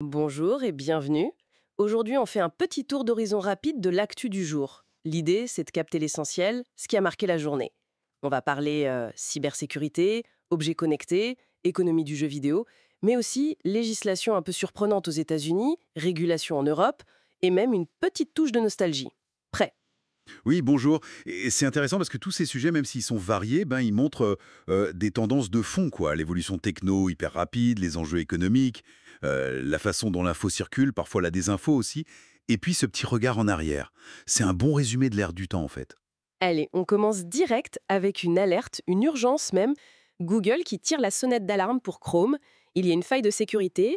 Bonjour et bienvenue. Aujourd'hui, on fait un petit tour d'horizon rapide de l'actu du jour. L'idée, c'est de capter l'essentiel, ce qui a marqué la journée. On va parler cybersécurité, objets connectés, économie du jeu vidéo, mais aussi législation un peu surprenante aux États-Unis, régulation en Europe, et même une petite touche de nostalgie. Prêt? Oui, bonjour. Et c'est intéressant parce que tous ces sujets, même s'ils sont variés, ils montrent des tendances de fond, quoi. L'évolution techno hyper rapide, les enjeux économiques, la façon dont l'info circule, parfois la désinfo aussi, et puis ce petit regard en arrière. C'est un bon résumé de l'ère du temps, en fait. Allez, on commence direct avec une alerte, une urgence même. Google qui tire la sonnette d'alarme pour Chrome. Il y a une faille de sécurité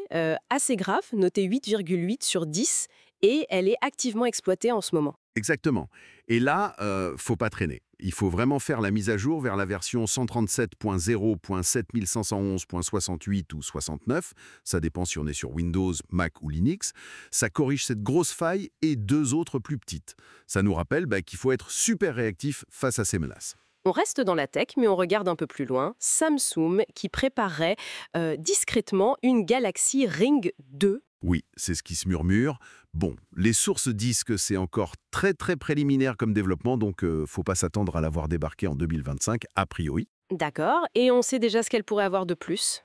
assez grave, notée 8,8 sur 10, et elle est activement exploitée en ce moment. Exactement. Et là, faut pas traîner. Il faut vraiment faire la mise à jour vers la version 137.0.7511.68 ou 69. Ça dépend si on est sur Windows, Mac ou Linux. Ça corrige cette grosse faille et deux autres plus petites. Ça nous rappelle qu'il faut être super réactif face à ces menaces. On reste dans la tech, mais on regarde un peu plus loin. Samsung qui préparerait discrètement une Galaxy Ring 2. Oui, c'est ce qui se murmure. Bon, les sources disent que c'est encore très très préliminaire comme développement, donc faut pas s'attendre à l'avoir débarqué en 2025, a priori. D'accord, et on sait déjà ce qu'elle pourrait avoir de plus.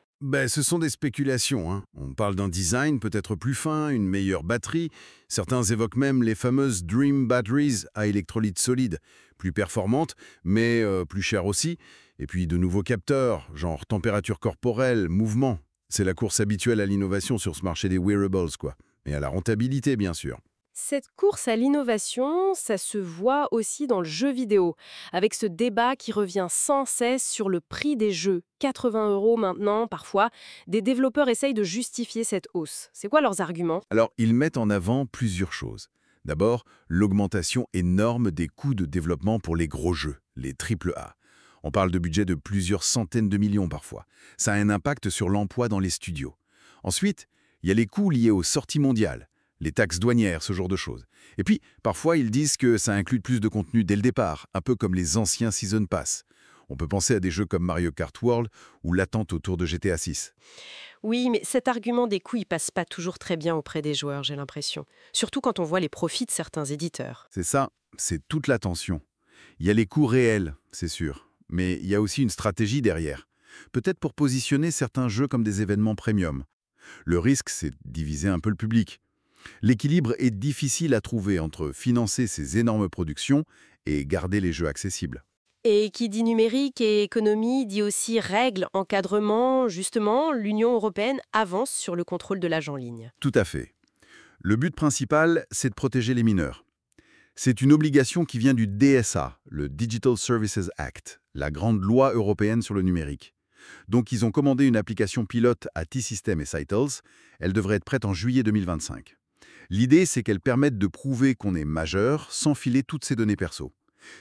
Ce sont des spéculations, hein. On parle d'un design peut-être plus fin, une meilleure batterie. Certains évoquent même les fameuses Dream Batteries à électrolyte solide, plus performantes, mais plus chères aussi. Et puis de nouveaux capteurs, genre température corporelle, mouvement. C'est la course habituelle à l'innovation sur ce marché des wearables, quoi. Et à la rentabilité, bien sûr. Cette course à l'innovation, ça se voit aussi dans le jeu vidéo, avec ce débat qui revient sans cesse sur le prix des jeux. 80 € maintenant, parfois. Des développeurs essayent de justifier cette hausse. C'est quoi leurs arguments? Alors, ils mettent en avant plusieurs choses. D'abord, l'augmentation énorme des coûts de développement pour les gros jeux, les AAA. On parle de budgets de plusieurs centaines de millions parfois. Ça a un impact sur l'emploi dans les studios. Ensuite, il y a les coûts liés aux sorties mondiales, les taxes douanières, ce genre de choses. Et puis, parfois, ils disent que ça inclut plus de contenu dès le départ, un peu comme les anciens Season Pass. On peut penser à des jeux comme Mario Kart World ou l'attente autour de GTA 6. Oui, mais cet argument des coûts, il passe pas toujours très bien auprès des joueurs, j'ai l'impression. Surtout quand on voit les profits de certains éditeurs. C'est ça, c'est toute l'attention. Il y a les coûts réels, c'est sûr, mais il y a aussi une stratégie derrière. Peut-être pour positionner certains jeux comme des événements premium. Le risque, c'est de diviser un peu le public. L'équilibre est difficile à trouver entre financer ces énormes productions et garder les jeux accessibles. Et qui dit numérique et économie dit aussi règles, encadrement. Justement, l'Union européenne avance sur le contrôle de l'âge en ligne. Tout à fait. Le but principal, c'est de protéger les mineurs. C'est une obligation qui vient du DSA, le Digital Services Act, la grande loi européenne sur le numérique. Donc ils ont commandé une application pilote à T-Systems et Cytles. Elle devrait être prête en juillet 2025. L'idée, c'est qu'elle permette de prouver qu'on est majeur sans filer toutes ses données perso.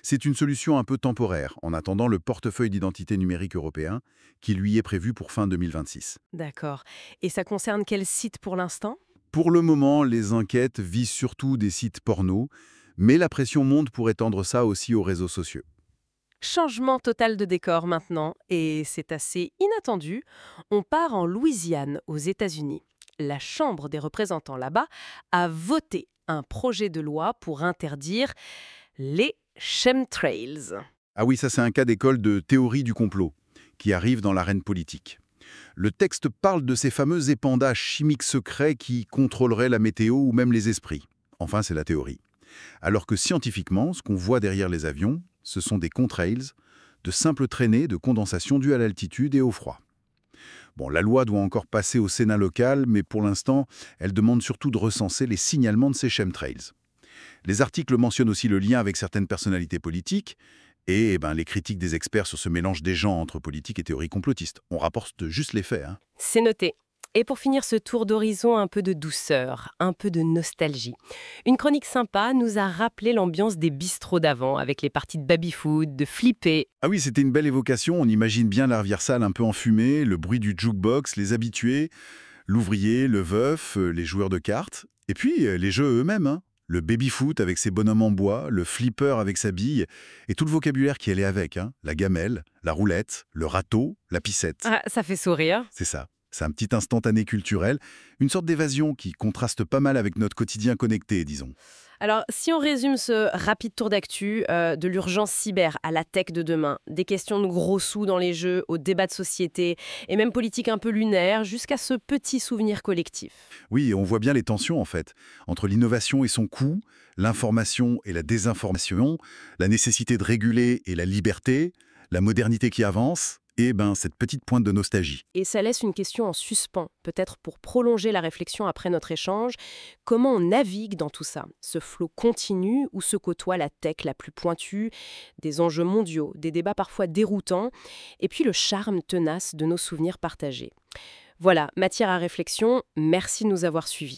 C'est une solution un peu temporaire, en attendant le portefeuille d'identité numérique européen, qui lui est prévu pour fin 2026. D'accord. Et ça concerne quel site pour l'instant? Pour le moment, les enquêtes visent surtout des sites porno, mais la pression monte pour étendre ça aussi aux réseaux sociaux. Changement total de décor maintenant, et c'est assez inattendu. On part en Louisiane, aux États-Unis. La Chambre des représentants là-bas a voté un projet de loi pour interdire les chemtrails. Ah oui, ça c'est un cas d'école de théorie du complot, qui arrive dans l'arène politique. Le texte parle de ces fameux épandages chimiques secrets qui contrôleraient la météo ou même les esprits. Enfin, c'est la théorie. Alors que scientifiquement, ce qu'on voit derrière les avions, ce sont des contrails, de simples traînées de condensation dues à l'altitude et au froid. Bon, la loi doit encore passer au Sénat local, mais pour l'instant, elle demande surtout de recenser les signalements de ces chemtrails. Les articles mentionnent aussi le lien avec certaines personnalités politiques et les critiques des experts sur ce mélange des gens entre politique et théorie complotiste. On rapporte juste les faits, hein. C'est noté. Et pour finir ce tour d'horizon, un peu de douceur, un peu de nostalgie. Une chronique sympa nous a rappelé l'ambiance des bistrots d'avant, avec les parties de baby-food, de flipper. Ah oui, c'était une belle évocation. On imagine bien la rivière-salle un peu enfumée, le bruit du jukebox, les habitués, l'ouvrier, le veuf, les joueurs de cartes. Et puis, les jeux eux-mêmes, hein. Le baby-foot avec ses bonhommes en bois, le flipper avec sa bille, et tout le vocabulaire qui allait avec, hein. La gamelle, la roulette, le râteau, la piscette. Ah, ça fait sourire. C'est ça. C'est un petit instantané culturel, une sorte d'évasion qui contraste pas mal avec notre quotidien connecté, disons. Alors, si on résume ce rapide tour d'actu, de l'urgence cyber à la tech de demain, des questions de gros sous dans les jeux, au débat de société, et même politique un peu lunaire, jusqu'à ce petit souvenir collectif. Oui, et on voit bien les tensions en fait, entre l'innovation et son coût, l'information et la désinformation, la nécessité de réguler et la liberté, la modernité qui avance, et cette petite pointe de nostalgie. Et ça laisse une question en suspens, peut-être pour prolonger la réflexion après notre échange. Comment on navigue dans tout ça? Ce flot continu où se côtoie la tech la plus pointue, des enjeux mondiaux, des débats parfois déroutants, et puis le charme tenace de nos souvenirs partagés. Voilà, matière à réflexion, merci de nous avoir suivis.